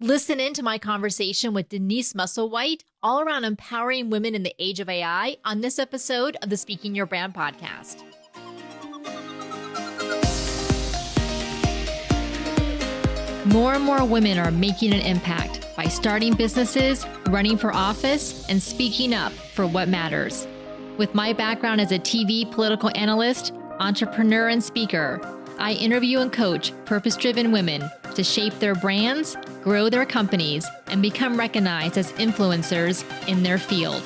Listen into my conversation with Denise Musselwhite all around empowering women in the age of AI on this episode of the Speaking Your Brand podcast. More and more women are making an impact by starting businesses, running for office, and speaking up for what matters. With my background as a TV political analyst, entrepreneur, and speaker, I interview and coach purpose-driven women to shape their brands, grow their companies, and become recognized as influencers in their field.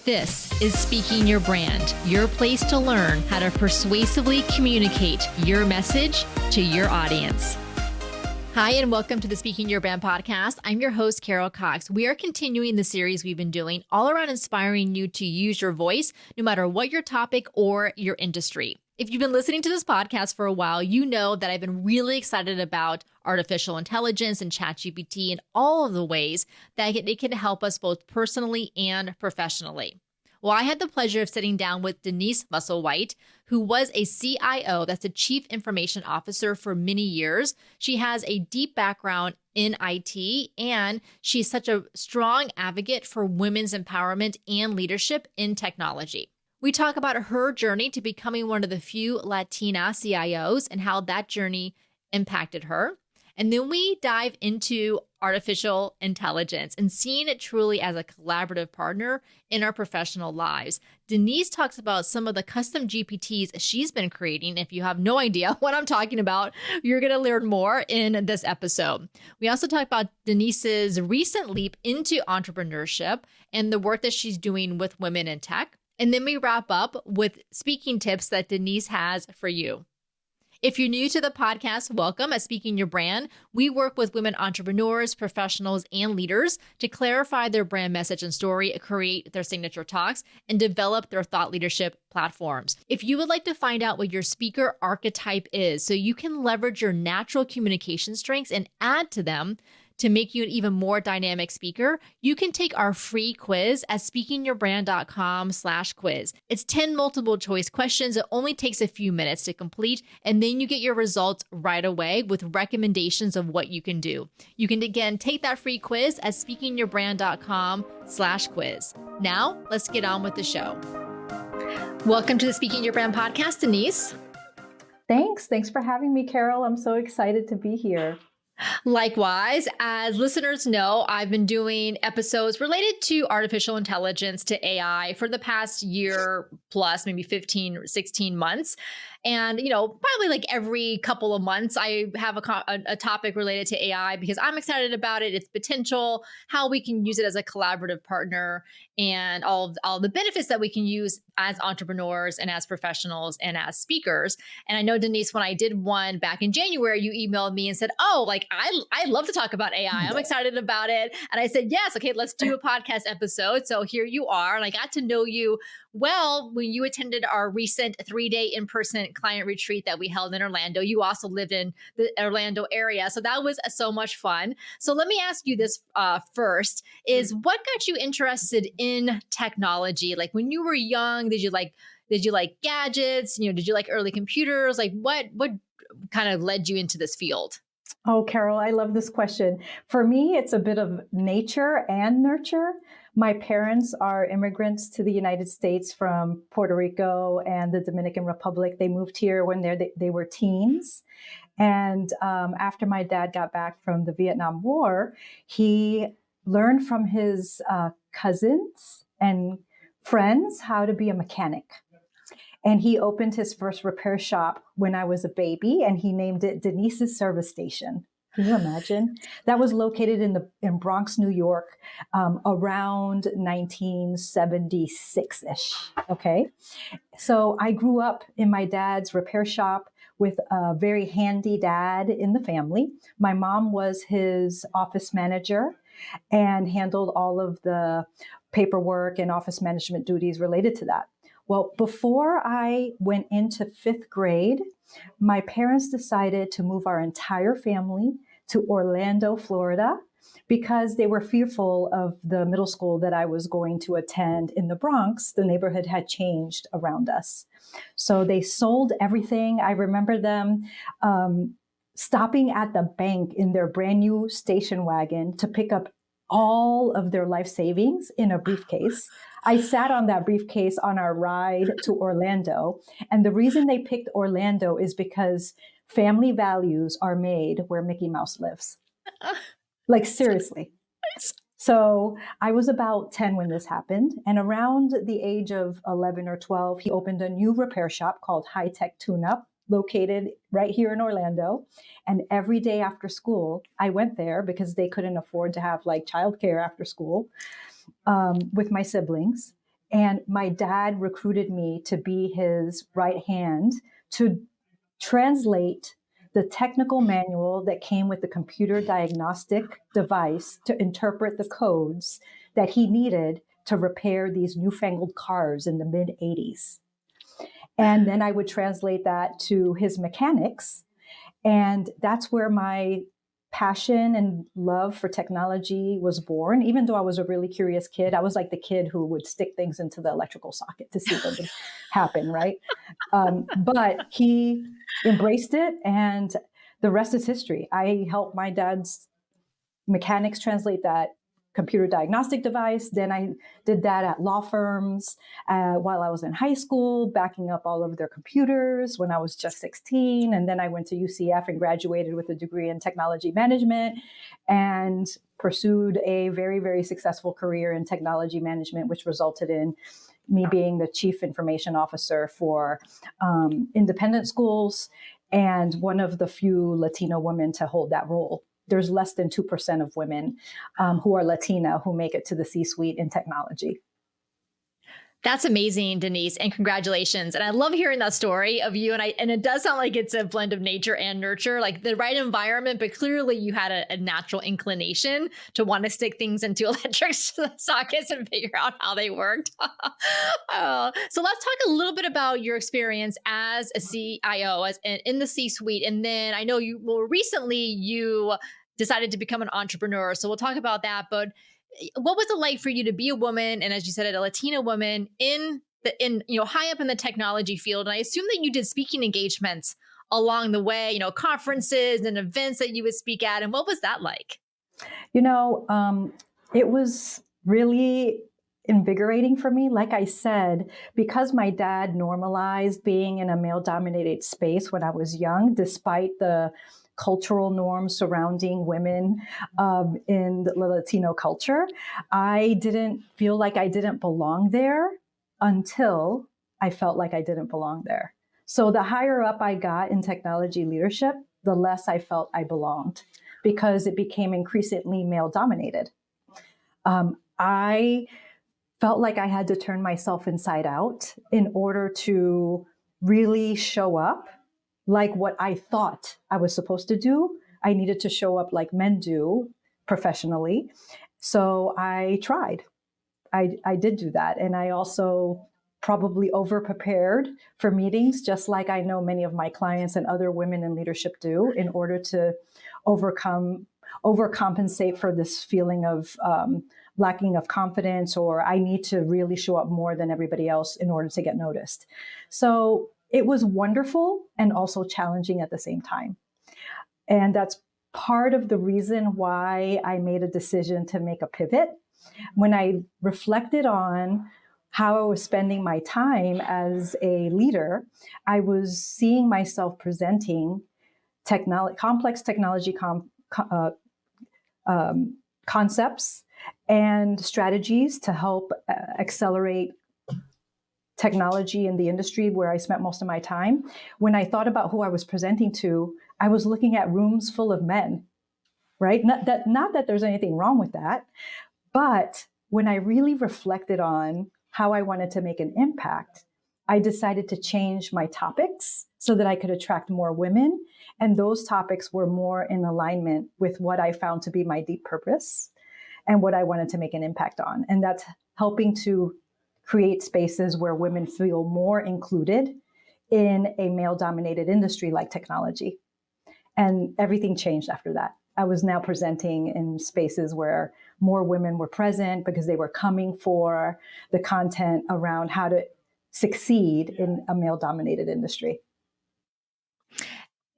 This is Speaking Your Brand, your place to learn how to persuasively communicate your message to your audience. Hi, and welcome to the Speaking Your Brand podcast. I'm your host, Carol Cox. We are continuing the series we've been doing all around inspiring you to use your voice, no matter what your topic or your industry. If you've been listening to this podcast for a while, you know that I've been really excited about artificial intelligence and ChatGPT and all of the ways that it can help us both personally and professionally. Well, I had the pleasure of sitting down with Denise Musselwhite, who was a CIO, that's a Chief Information Officer for many years. She has a deep background in IT, and she's such a strong advocate for women's empowerment and leadership in technology. We talk about her journey to becoming one of the few Latina CIOs and how that journey impacted her. And then we dive into artificial intelligence and seeing it truly as a collaborative partner in our professional lives. Denise talks about some of the custom GPTs she's been creating. If you have no idea what I'm talking about, you're going to learn more in this episode. We also talk about Denise's recent leap into entrepreneurship and the work that she's doing with women in tech. And then we wrap up with speaking tips that Denise has for you. If you're new to the podcast, welcome. At Speaking Your Brand, we work with women entrepreneurs, professionals, and leaders to clarify their brand message and story, create their signature talks, and develop their thought leadership platforms. If you would like to find out what your speaker archetype is, so you can leverage your natural communication strengths and add to them to make you an even more dynamic speaker, you can take our free quiz at speakingyourbrand.com/quiz. It's 10 multiple choice questions. It only takes a few minutes to complete, and then you get your results right away with recommendations of what you can do. You can, again, take that free quiz at speakingyourbrand.com/quiz. Now, let's get on with the show. Welcome to the Speaking Your Brand podcast, Denise. Thanks for having me, Carol. I'm so excited to be here. Likewise, as listeners know, I've been doing episodes related to artificial intelligence, to AI for the past year plus, maybe 15 or 16 months. And, probably like every couple of months, I have a topic related to AI because I'm excited about it, its potential, how we can use it as a collaborative partner, and all the benefits that we can use as entrepreneurs and as professionals and as speakers. And I know, Denise, when I did one back in January, you emailed me and said, I love to talk about AI. I'm excited about it. And I said, yes, okay, let's do a podcast episode. So here you are. And I got to know you well when you attended our recent 3-day in-person client retreat that we held in Orlando. You also lived in the Orlando area. So that was so much fun. So let me ask you this first, is what got you interested in technology? Like when you were young, did you like gadgets? Did you like early computers? Like what kind of led you into this field? Oh, Carol, I love this question. For me, it's a bit of nature and nurture. My parents are immigrants to the United States from Puerto Rico and the Dominican Republic. They moved here when they were teens. And after my dad got back from the Vietnam War, he learned from his cousins and friends how to be a mechanic. And he opened his first repair shop when I was a baby, and he named it Denise's Service Station. Can you imagine? That was located in Bronx, New York, around 1976-ish. Okay. So I grew up in my dad's repair shop with a very handy dad in the family. My mom was his office manager and handled all of the paperwork and office management duties related to that. Well, before I went into 5th grade, my parents decided to move our entire family to Orlando, Florida, because they were fearful of the middle school that I was going to attend in the Bronx. The neighborhood had changed around us. So they sold everything. I remember them stopping at the bank in their brand new station wagon to pick up all of their life savings in a briefcase. I sat on that briefcase on our ride to Orlando. And the reason they picked Orlando is because family values are made where Mickey Mouse lives. Like, seriously. So I was about 10 when this happened. And around the age of 11 or 12, he opened a new repair shop called High Tech Tune Up, located right here in Orlando. And every day after school, I went there because they couldn't afford to have like childcare after school with my siblings. And my dad recruited me to be his right hand to translate the technical manual that came with the computer diagnostic device to interpret the codes that he needed to repair these newfangled cars in the mid 80s. And then I would translate that to his mechanics. And that's where my passion and love for technology was born. Even though I was a really curious kid, I was like the kid who would stick things into the electrical socket to see what would happen, right? But he embraced it, and the rest is history. I helped my dad's mechanics translate that computer diagnostic device. Then I did that at law firms while I was in high school, backing up all of their computers when I was just 16. And then I went to UCF and graduated with a degree in technology management and pursued a very, very successful career in technology management, which resulted in me being the chief information officer for independent schools and one of the few Latino women to hold that role. There's less than 2% of women who are Latina who make it to the C-suite in technology. That's amazing, Denise, and congratulations. And I love hearing that story of you. And it does sound like it's a blend of nature and nurture, like the right environment, but clearly you had a natural inclination to want to stick things into electric sockets and figure out how they worked. So let's talk a little bit about your experience as a CIO, in the C-suite. And then I know recently you decided to become an entrepreneur. So we'll talk about that. But what was it like for you to be a woman, and as you said, a Latina woman in high up in the technology field? And I assume that you did speaking engagements along the way, conferences and events that you would speak at. And what was that like? It was really invigorating for me. Like I said, because my dad normalized being in a male-dominated space when I was young, despite the cultural norms surrounding women in the Latino culture, I didn't feel like I didn't belong there until I felt like I didn't belong there. So the higher up I got in technology leadership, the less I felt I belonged because it became increasingly male-dominated. I felt like I had to turn myself inside out in order to really show up like what I thought I was supposed to do. I needed to show up like men do professionally. So I tried. I did do that. And I also probably over-prepared for meetings, just like I know many of my clients and other women in leadership do, in order to overcompensate for this feeling of lacking of confidence, or I need to really show up more than everybody else in order to get noticed. So it was wonderful and also challenging at the same time. And that's part of the reason why I made a decision to make a pivot. When I reflected on how I was spending my time as a leader, I was seeing myself presenting complex technology concepts and strategies to help accelerate technology in the industry where I spent most of my time. When I thought about who I was presenting to, I was looking at rooms full of men, right? Not that there's anything wrong with that, but when I really reflected on how I wanted to make an impact, I decided to change my topics so that I could attract more women. And those topics were more in alignment with what I found to be my deep purpose and what I wanted to make an impact on. And that's helping to create spaces where women feel more included in a male-dominated industry like technology. And everything changed after that. I was now presenting in spaces where more women were present because they were coming for the content around how to succeed in a male-dominated industry.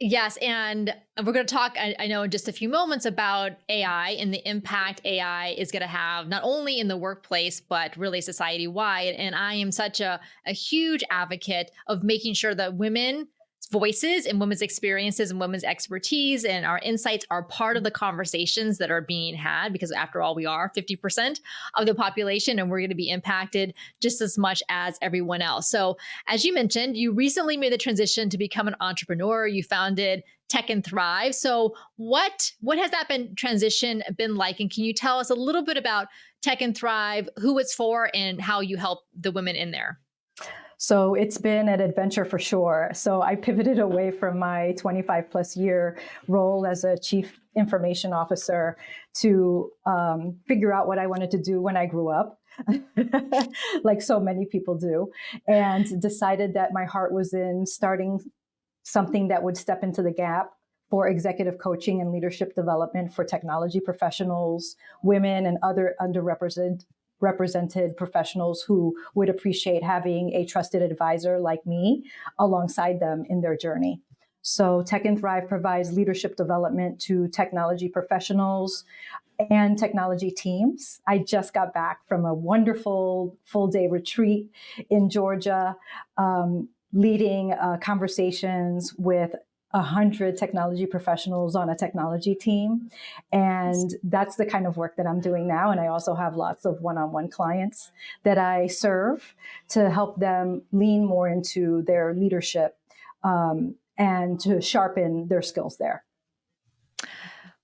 Yes, and we're going to talk, I know, in just a few moments about AI and the impact AI is going to have not only in the workplace, but really society wide. And I am such a huge advocate of making sure that women's voices and women's experiences and women's expertise and our insights are part of the conversations that are being had, because after all, we are 50% of the population and we're going to be impacted just as much as everyone else. So as you mentioned, you recently made the transition to become an entrepreneur. You founded Tech and Thrive. So what has that transition been like? And can you tell us a little bit about Tech and Thrive, who it's for, and how you help the women in there? So it's been an adventure for sure. So I pivoted away from my 25 plus year role as a chief information officer to figure out what I wanted to do when I grew up, like so many people do, and decided that my heart was in starting something that would step into the gap for executive coaching and leadership development for technology professionals, women, and other underrepresented professionals who would appreciate having a trusted advisor like me alongside them in their journey. So Tech and Thrive provides leadership development to technology professionals and technology teams. I just got back from a wonderful full day retreat in Georgia, leading conversations with 100 technology professionals on a technology team. And that's the kind of work that I'm doing now. And I also have lots of one-on-one clients that I serve to help them lean more into their leadership and to sharpen their skills there.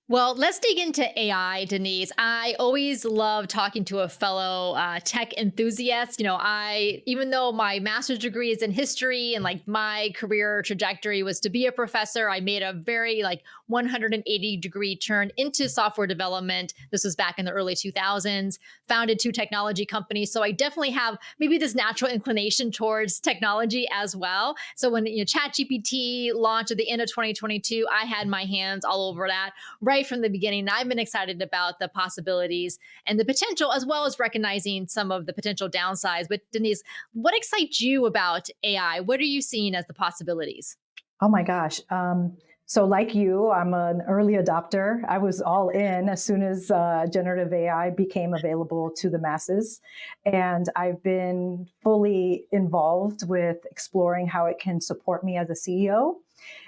Well, let's dig into AI, Denise. I always love talking to a fellow tech enthusiast. Even though my master's degree is in history and like my career trajectory was to be a professor, I made a very 180-degree turn into software development. This was back in the early 2000s, founded 2 technology companies. So I definitely have maybe this natural inclination towards technology as well. So when ChatGPT launched at the end of 2022, I had my hands all over that right from the beginning. And I've been excited about the possibilities and the potential, as well as recognizing some of the potential downsides. But Denise, what excites you about AI? What are you seeing as the possibilities? Oh my gosh. So like you, I'm an early adopter. I was all in as soon as generative AI became available to the masses. And I've been fully involved with exploring how it can support me as a CEO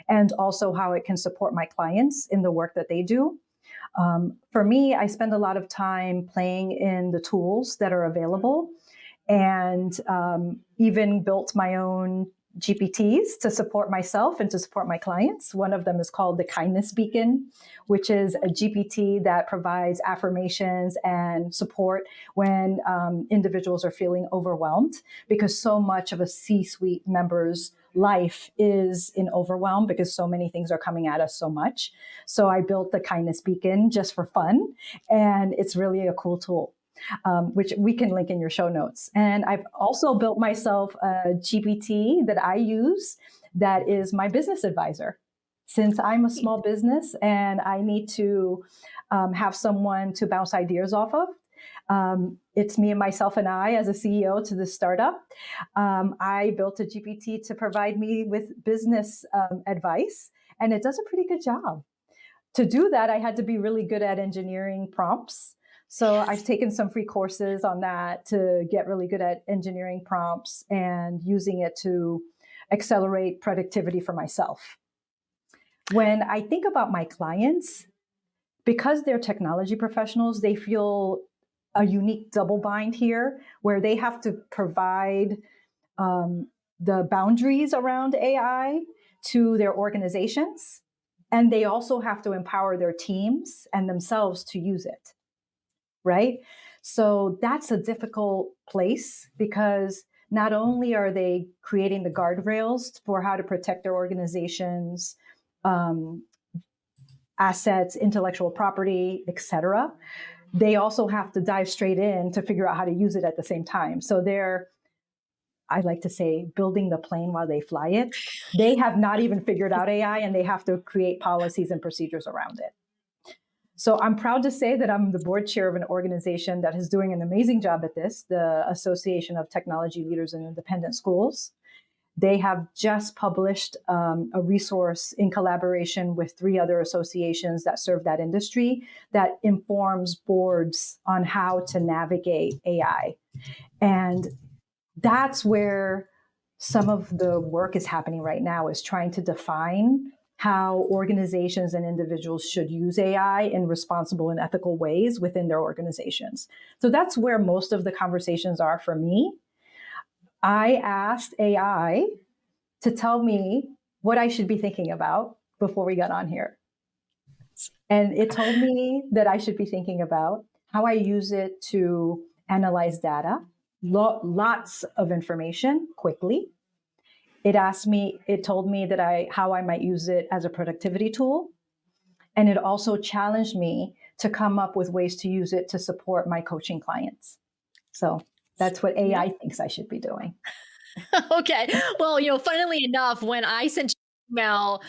and also how it can support my clients in the work that they do. For me, I spend a lot of time playing in the tools that are available and even built my own GPTs to support myself and to support my clients. One of them is called the Kindness Beacon, which is a GPT that provides affirmations and support when individuals are feeling overwhelmed, because so much of a C-suite member's life is in overwhelm because so many things are coming at us so much. So I built the Kindness Beacon just for fun, and it's really a cool tool. Which we can link in your show notes. And I've also built myself a GPT that I use that is my business advisor. Since I'm a small business and I need to have someone to bounce ideas off of, it's me and myself and I as a CEO to the startup. I built a GPT to provide me with business advice, and it does a pretty good job. To do that, I had to be really good at engineering prompts. So I've taken some free courses on that to get really good at engineering prompts and using it to accelerate productivity for myself. When I think about my clients, because they're technology professionals, they feel a unique double bind here where they have to provide the boundaries around AI to their organizations. And they also have to empower their teams and themselves to use it. Right? So that's a difficult place because not only are they creating the guardrails for how to protect their organization's assets, intellectual property, et cetera, they also have to dive straight in to figure out how to use it at the same time. So they're, I like to say, building the plane while they fly it. They have not even figured out AI and they have to create policies and procedures around it. So I'm proud to say that I'm the board chair of an organization that is doing an amazing job at this, the Association of Technology Leaders in Independent Schools. They have just published a resource in collaboration with 3 other associations that serve that industry that informs boards on how to navigate AI. And that's where some of the work is happening right now, is trying to define how organizations and individuals should use AI in responsible and ethical ways within their organizations. So that's where most of the conversations are for me. I asked AI to tell me what I should be thinking about before we got on here. And it told me that I should be thinking about how I use it to analyze data, lots of information quickly. It told me that how I might use it as a productivity tool. And it also challenged me to come up with ways to use it to support my coaching clients. So that's what AI thinks I should be doing. Okay. Well, funnily enough, when I sent you an email,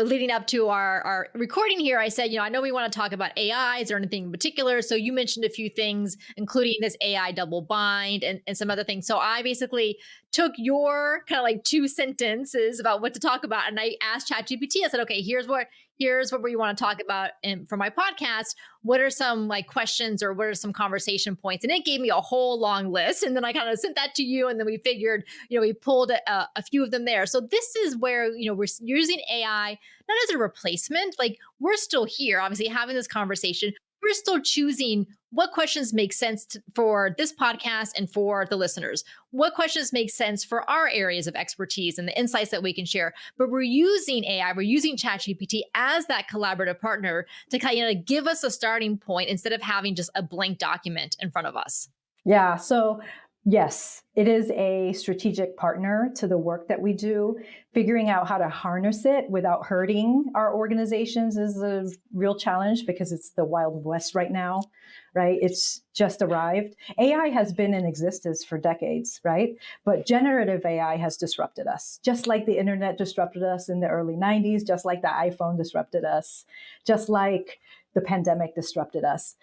leading up to our recording here, I said, I know we want to talk about AI. Is there anything in particular? So you mentioned a few things, including this AI double bind and some other things. So I basically took your kind of like 2 sentences about what to talk about. And I asked ChatGPT, I said, okay, here's what we want to talk about for my podcast. What are some like questions or what are some conversation points? And it gave me a whole long list. And then I kind of sent that to you. And then we figured, we pulled a few of them there. So this is where, we're using AI, not as a replacement. Like, we're still here, obviously having this conversation. We're still choosing what questions make sense for this podcast and for the listeners. What questions make sense for our areas of expertise and the insights that we can share. But we're using AI, we're using ChatGPT as that collaborative partner to kind of give us a starting point instead of having just a blank document in front of us. Yeah. So yes, it is a strategic partner to the work that we do. Figuring out how to harness it without hurting our organizations is a real challenge because it's the Wild West right now, right? It's just arrived. AI has been in existence for decades, right? But generative AI has disrupted us, just like the internet disrupted us in the early 90s, just like the iPhone disrupted us, just like the pandemic disrupted us.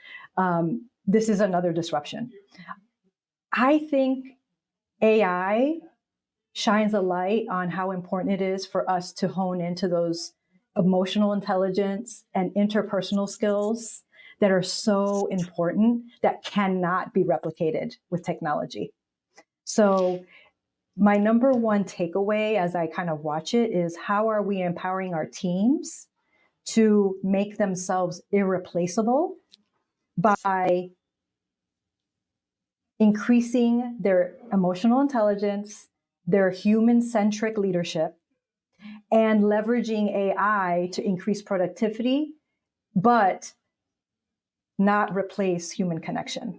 This is another disruption. I think AI shines a light on how important it is for us to hone into those emotional intelligence and interpersonal skills that are so important that cannot be replicated with technology. So my number one takeaway as I kind of watch it is, how are we empowering our teams to make themselves irreplaceable by increasing their emotional intelligence, their human-centric leadership, and leveraging AI to increase productivity, but not replace human connection.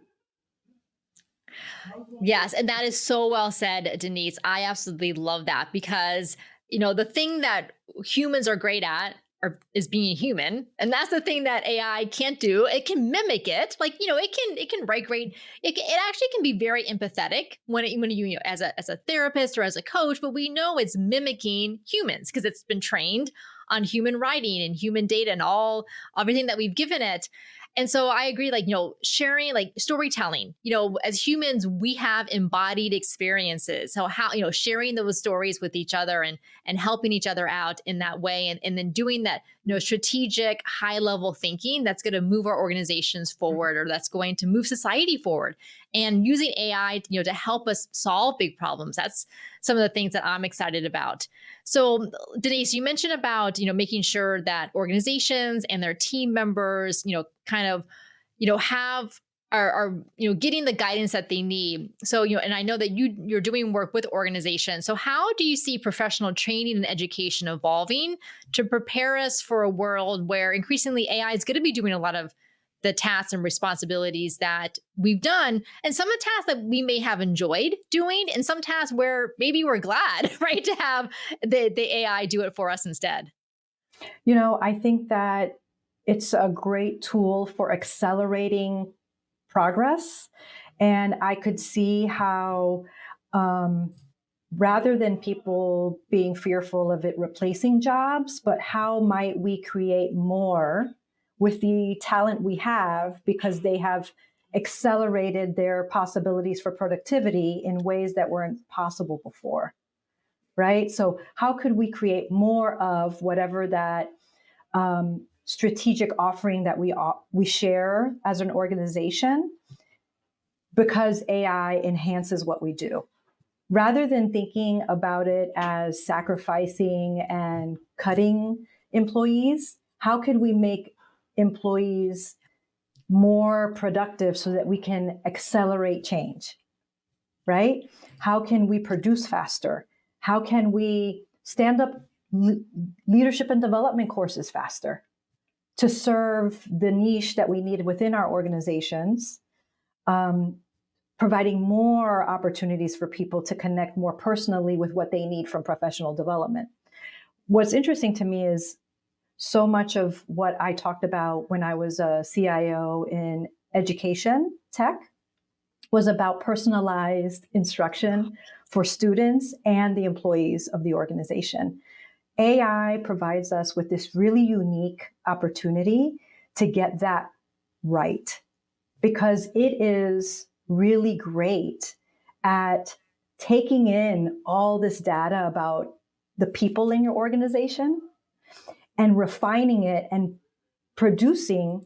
Yes. And that is so well said, Denise. I absolutely love that because, the thing that humans are great at is being human. And that's the thing that AI can't do. It can mimic it. Like, it can write great. It actually can be very empathetic when you as a therapist or as a coach, but we know it's mimicking humans because it's been trained on human writing and human data and everything that we've given it. And so I agree, like, sharing, like storytelling, as humans, we have embodied experiences. So how, sharing those stories with each other and helping each other out in that way. And then doing that, strategic, high level thinking that's going to move our organizations forward, or that's going to move society forward, and using AI, to help us solve big problems. That's some of the things that I'm excited about. So Denise, you mentioned about, making sure that organizations and their team members, kind of, are getting the guidance that they need. So, and I know that you're doing work with organizations. So how do you see professional training and education evolving to prepare us for a world where increasingly AI is going to be doing a lot of the tasks and responsibilities that we've done, and some of the tasks that we may have enjoyed doing, and some tasks where maybe we're glad, right, to have the AI do it for us instead? I think that it's a great tool for accelerating progress. And I could see how, rather than people being fearful of it replacing jobs, but how might we create more with the talent we have, because they have accelerated their possibilities for productivity in ways that weren't possible before, right? So how could we create more of whatever that strategic offering that we share as an organization, because AI enhances what we do? Rather than thinking about it as sacrificing and cutting employees, how could we make employees more productive so that we can accelerate change, right? How can we produce faster? How can we stand up leadership and development courses faster to serve the niche that we need within our organizations, providing more opportunities for people to connect more personally with what they need from professional development. What's interesting to me is so much of what I talked about when I was a CIO in education tech was about personalized instruction for students and the employees of the organization. AI provides us with this really unique opportunity to get that right, because it is really great at taking in all this data about the people in your organization and refining it and producing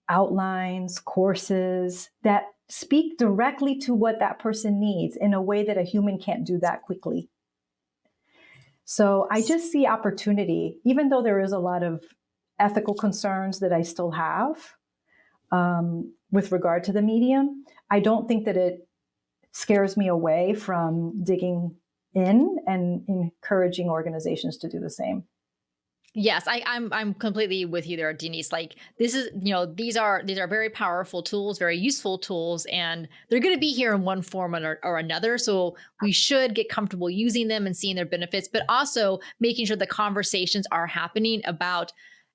outlines, courses that speak directly to what that person needs in a way that a human can't do that quickly. So I just see opportunity, even though there is a lot of ethical concerns that I still have with regard to the medium. I don't think that it scares me away from digging in and encouraging organizations to do the same. Yes, I'm completely with you there, Denise. Like this is, these are very powerful tools, very useful tools, and they're going to be here in one form or another. So we should get comfortable using them and seeing their benefits, but also making sure the conversations are happening about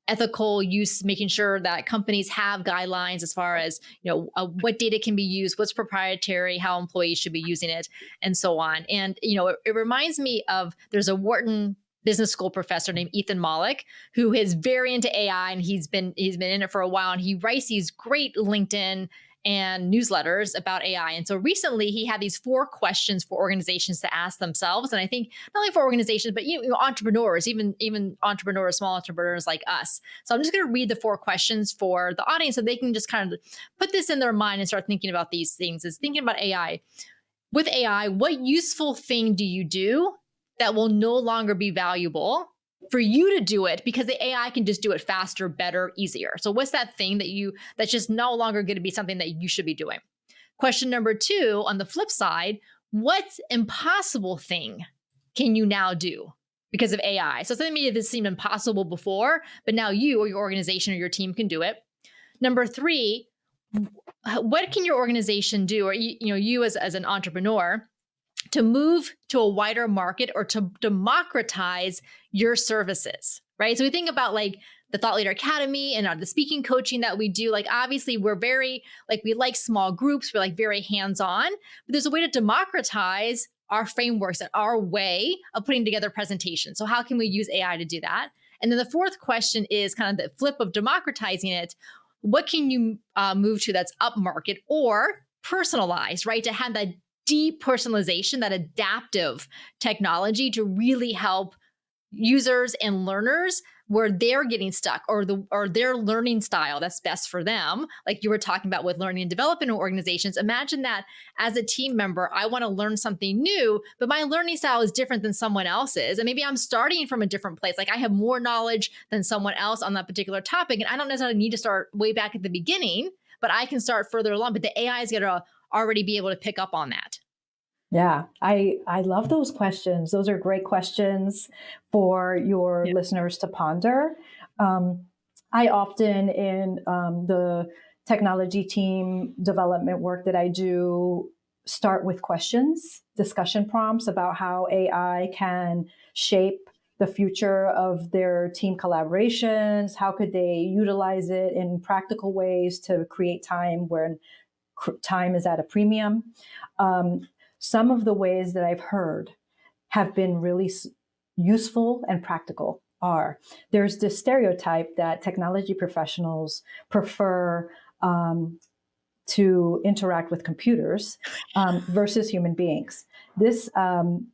ethical use, making sure that companies have guidelines as far as, what data can be used, what's proprietary, how employees should be using it, and so on. And, it reminds me of, there's a Wharton business school professor named Ethan Mollick, who is very into AI, and he's been in it for a while, and he writes these great LinkedIn and newsletters about AI. And so recently he had these 4 questions for organizations to ask themselves. And I think not only for organizations, but entrepreneurs, even entrepreneurs, small entrepreneurs like us. So I'm just going to read the 4 questions for the audience so they can just kind of put this in their mind and start thinking about these things. Is thinking about AI. With AI, what useful thing do you do that will no longer be valuable for you to do it because the AI can just do it faster, better, easier? So what's that thing that's just no longer going to be something that you should be doing? Question number 2, on the flip side, what impossible thing can you now do because of AI? So something maybe this seemed impossible before, but now you or your organization or your team can do it. Number 3, what can your organization do, or you as an entrepreneur, to move to a wider market or to democratize your services, right? So we think about like the Thought Leader Academy and the speaking coaching that we do. Like, obviously we're very, we like small groups, we're very hands-on, but there's a way to democratize our frameworks and our way of putting together presentations. So how can we use AI to do that? And then the 4th question is kind of the flip of democratizing it. What can you move to that's upmarket or personalized, right? To have that deep personalization, that adaptive technology to really help users and learners where they're getting stuck, or their learning style that's best for them. Like you were talking about with learning and development organizations. Imagine that as a team member, I want to learn something new, but my learning style is different than someone else's. And maybe I'm starting from a different place. Like I have more knowledge than someone else on that particular topic. And I don't necessarily need to start way back at the beginning, but I can start further along. But the AI is going to already be able to pick up on that. Yeah, I love those questions. Those are great questions for your listeners to ponder. I often, in the technology team development work that I do, start with questions, discussion prompts about how AI can shape the future of their team collaborations. How could they utilize it in practical ways to create time where time is at a premium? Some of the ways that I've heard have been really useful and practical are, there's this stereotype that technology professionals prefer to interact with computers versus human beings. This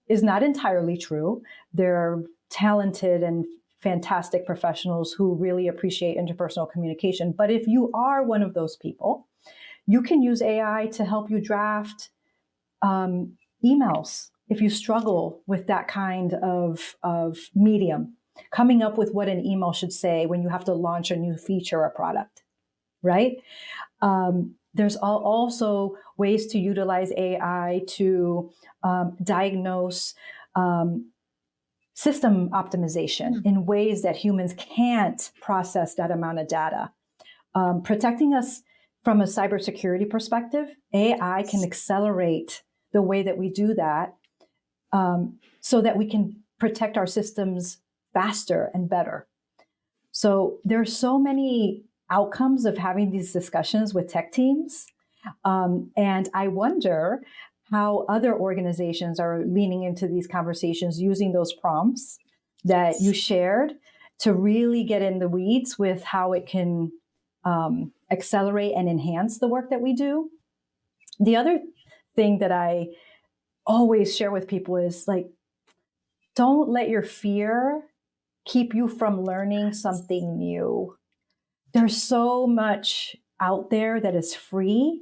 is not entirely true. There are talented and fantastic professionals who really appreciate interpersonal communication. But if you are one of those people, you can use AI to help you draft emails if you struggle with that kind of medium, coming up with what an email should say when you have to launch a new feature or product, right? There's also ways to utilize AI to diagnose system optimization in ways that humans can't process that amount of data. Protecting us from a cybersecurity perspective, AI can accelerate the way that we do that so that we can protect our systems faster and better. So there's so many outcomes of having these discussions with tech teams. And I wonder how other organizations are leaning into these conversations using those prompts that you shared to really get in the weeds with how it can accelerate and enhance the work that we do. The other thing that I always share with people is like, don't let your fear keep you from learning something new. There's so much out there that is free.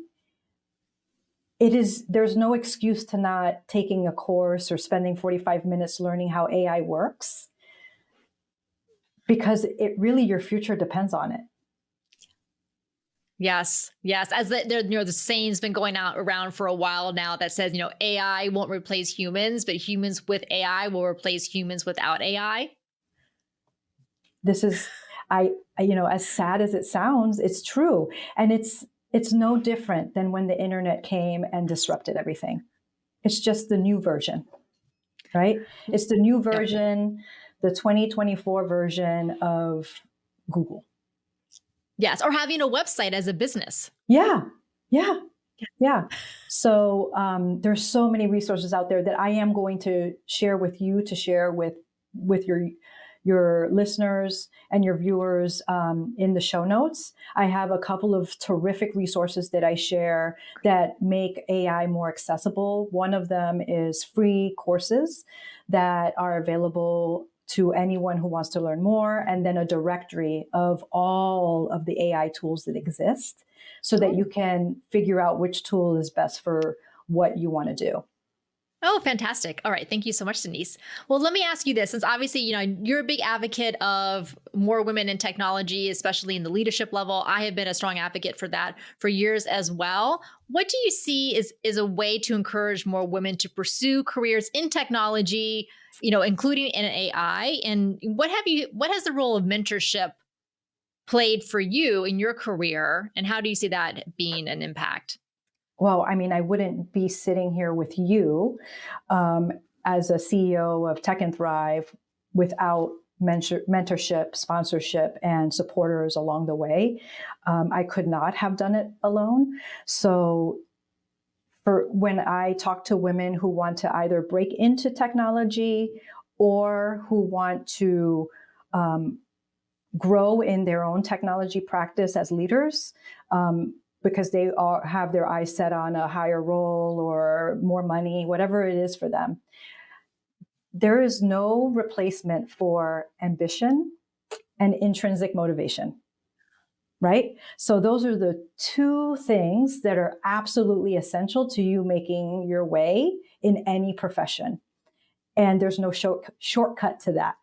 There's no excuse to not taking a course or spending 45 minutes learning how AI works, because your future depends on it. Yes. As the saying's been going around for a while now that says, AI won't replace humans, but humans with AI will replace humans without AI. This is, as sad as it sounds, it's true. And it's no different than when the internet came and disrupted everything. It's just the new version, right? It's the new version, the 2024 version of Google. Yes, or having a website as a business. Yeah. So there's so many resources out there that I am going to share with you, to share with your listeners and your viewers in the show notes. I have a couple of terrific resources that I share that make AI more accessible. One of them is free courses that are available to anyone who wants to learn more, and then a directory of all of the AI tools that exist so that you can figure out which tool is best for what you want to do. Oh, fantastic. All right. Thank you so much, Denise. Well, let me ask you this, since obviously, you're a big advocate of more women in technology, especially in the leadership level. I have been a strong advocate for that for years as well. What do you see is a way to encourage more women to pursue careers in technology, including in AI? And what has the role of mentorship played for you in your career? And how do you see that being an impact? Well, I wouldn't be sitting here with you as a CEO of Tech and Thrive without mentorship, sponsorship, and supporters along the way. I could not have done it alone. So when I talk to women who want to either break into technology or who want to grow in their own technology practice as leaders, because they have their eyes set on a higher role or more money, whatever it is for them, there is no replacement for ambition and intrinsic motivation, right? So those are the two things that are absolutely essential to you making your way in any profession. And there's no shortcut to that.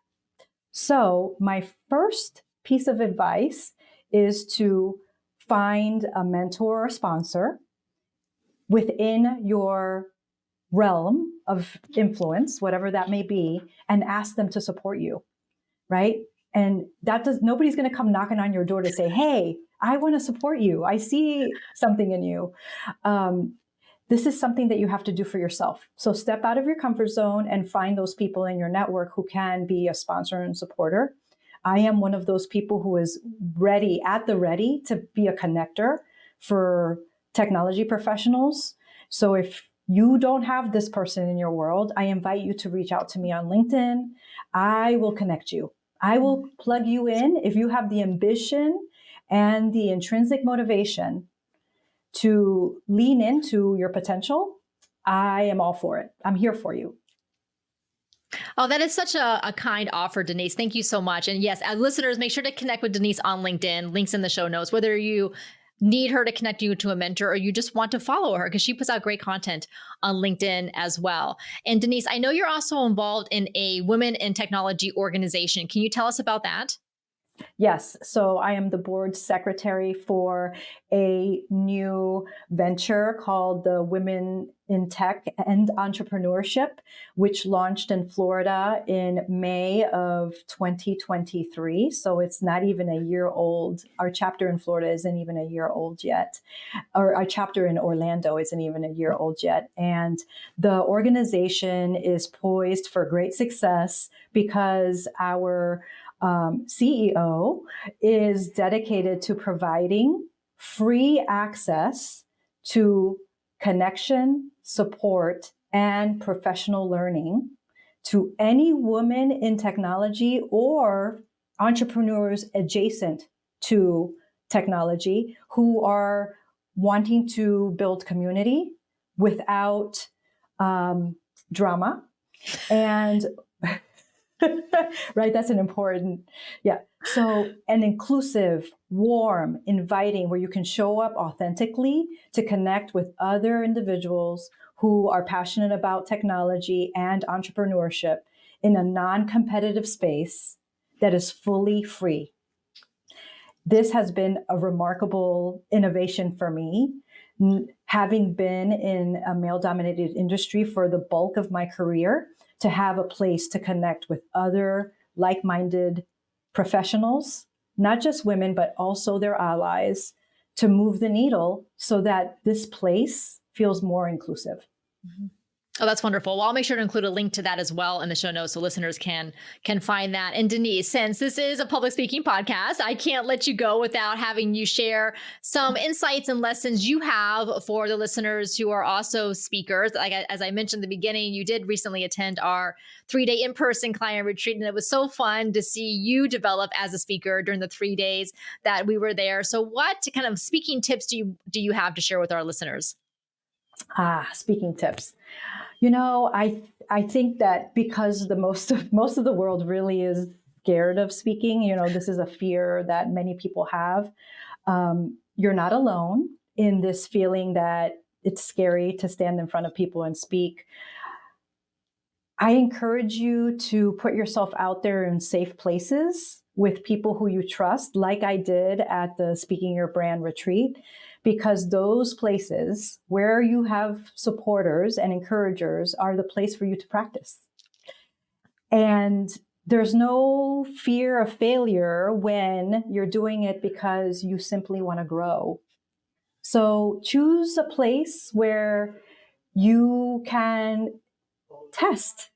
So my first piece of advice is to find a mentor or sponsor within your realm of influence, whatever that may be, and ask them to support you, right? And nobody's going to come knocking on your door to say, hey, I want to support you. I see something in you. This is something that you have to do for yourself. So step out of your comfort zone and find those people in your network who can be a sponsor and supporter. I am one of those people who is ready to be a connector for technology professionals. So if you don't have this person in your world, I invite you to reach out to me on LinkedIn. I will connect you. I will plug you in if you have the ambition and the intrinsic motivation to lean into your potential, I am all for it. I'm here for you. Oh, that is such a kind offer, Denise. Thank you so much. And yes, listeners, make sure to connect with Denise on LinkedIn. Links in the show notes, whether you need her to connect you to a mentor or you just want to follow her because she puts out great content on LinkedIn as well. And Denise, I know you're also involved in a women in technology organization. Can you tell us about that? Yes. So I am the board secretary for a new venture called the Women in Tech and Entrepreneurship, which launched in Florida in May of 2023. So it's not even a year old. Our chapter in Florida isn't even a year old yet. Or our chapter in Orlando isn't even a year old yet. And the organization is poised for great success because our CEO is dedicated to providing free access to connection, support, and professional learning to any woman in technology or entrepreneurs adjacent to technology who are wanting to build community without drama and right? That's an important, yeah. So an inclusive, warm, inviting, where you can show up authentically to connect with other individuals who are passionate about technology and entrepreneurship in a non-competitive space that is fully free. This has been a remarkable innovation for me. Having been in a male-dominated industry for the bulk of my career, to have a place to connect with other like-minded professionals, not just women, but also their allies, to move the needle so that this place feels more inclusive. Mm-hmm. Oh, that's wonderful. Well, I'll make sure to include a link to that as well in the show notes so listeners can find that. And Denise, since this is a public speaking podcast, I can't let you go without having you share some insights and lessons you have for the listeners who are also speakers. Like as I mentioned in the beginning, you did recently attend our 3-day in-person client retreat, and it was so fun to see you develop as a speaker during the 3 days that we were there. So what kind of speaking tips do you have to share with our listeners? Speaking tips. You know, I think that because most of the world really is scared of speaking, you know, this is a fear that many people have. You're not alone in this feeling that it's scary to stand in front of people and speak. I encourage you to put yourself out there in safe places with people who you trust, like I did at the Speaking Your Brand retreat, because those places where you have supporters and encouragers are the place for you to practice. And there's no fear of failure when you're doing it because you simply want to grow. So choose a place where you can test.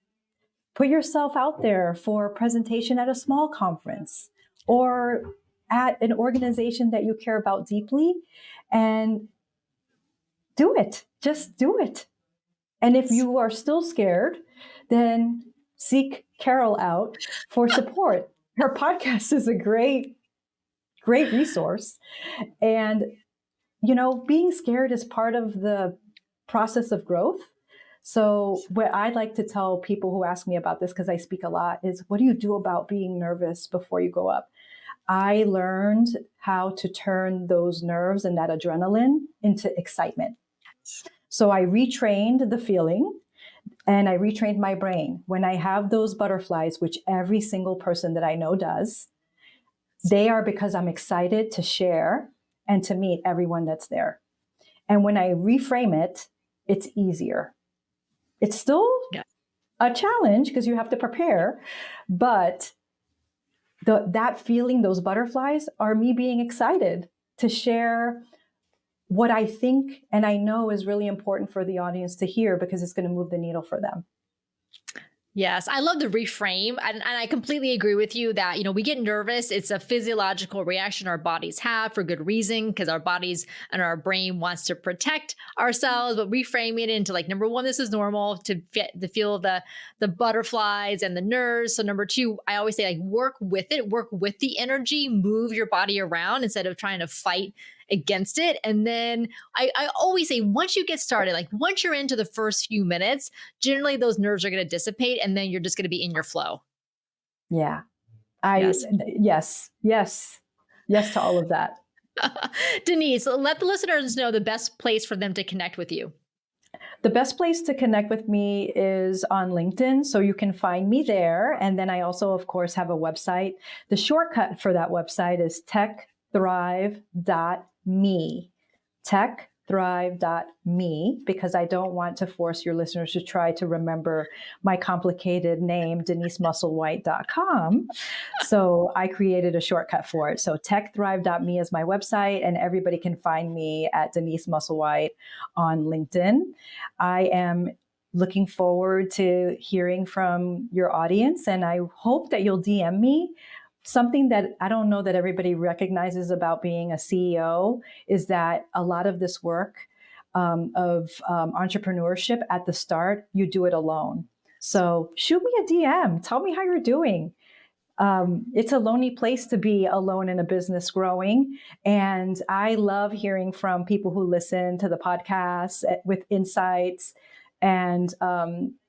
Put yourself out there for a presentation at a small conference or at an organization that you care about deeply, and do it. Just do it. And if you are still scared, then seek Carol out for support. Her podcast is a great resource. And, you know, being scared is part of the process of growth. So what I like to tell people who ask me about this, because I speak a lot, is what do you do about being nervous before you go up? I learned how to turn those nerves and that adrenaline into excitement. So I retrained the feeling and I retrained my brain. When I have those butterflies, which every single person that I know does, they are because I'm excited to share and to meet everyone that's there. And when I reframe it, it's easier. It's still a challenge because you have to prepare, but that feeling, those butterflies, are me being excited to share what I think and I know is really important for the audience to hear because it's going to move the needle for them. Yes, I love the reframe. And I completely agree with you that, you know, we get nervous. It's a physiological reaction our bodies have for good reason, because our bodies and our brain wants to protect ourselves. But reframing it into like, number one, this is normal to feel the butterflies and the nerves. So number two, I always say like work with it, work with the energy, move your body around instead of trying to fight against it. And then I always say, once you get started, like once you're into the first few minutes, generally those nerves are going to dissipate and then you're just going to be in your flow. Yeah. Yes. Yes to all of that. Denise, let the listeners know the best place for them to connect with you. The best place to connect with me is on LinkedIn, so you can find me there. And then I also, of course, have a website. The shortcut for that website is techthrive.me. Techthrive.me, because I don't want to force your listeners to try to remember my complicated name, DeniseMusselwhite.com. So I created a shortcut for it. So techthrive.me is my website, and everybody can find me at Denise Musselwhite on LinkedIn. I am looking forward to hearing from your audience, and I hope that you'll DM me. Something that I don't know that everybody recognizes about being a CEO is that a lot of this work of entrepreneurship at the start, you do it alone. So shoot me a DM. Tell me how you're doing. It's a lonely place to be alone in a business growing. And I love hearing from people who listen to the podcast with insights and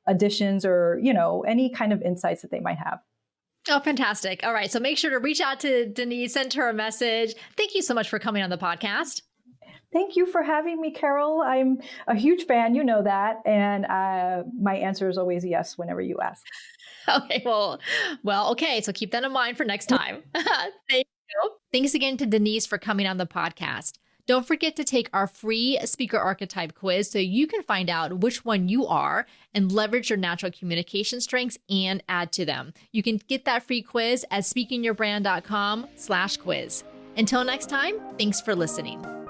additions or, any kind of insights that they might have. Oh, fantastic. All right. So make sure to reach out to Denise, send her a message. Thank you so much for coming on the podcast. Thank you for having me, Carol. I'm a huge fan, you know that. And my answer is always yes whenever you ask. Okay. Well, okay. So keep that in mind for next time. Thank you. Thanks again to Denise for coming on the podcast. Don't forget to take our free speaker archetype quiz so you can find out which one you are and leverage your natural communication strengths and add to them. You can get that free quiz at speakingyourbrand.com/quiz. Until next time, thanks for listening.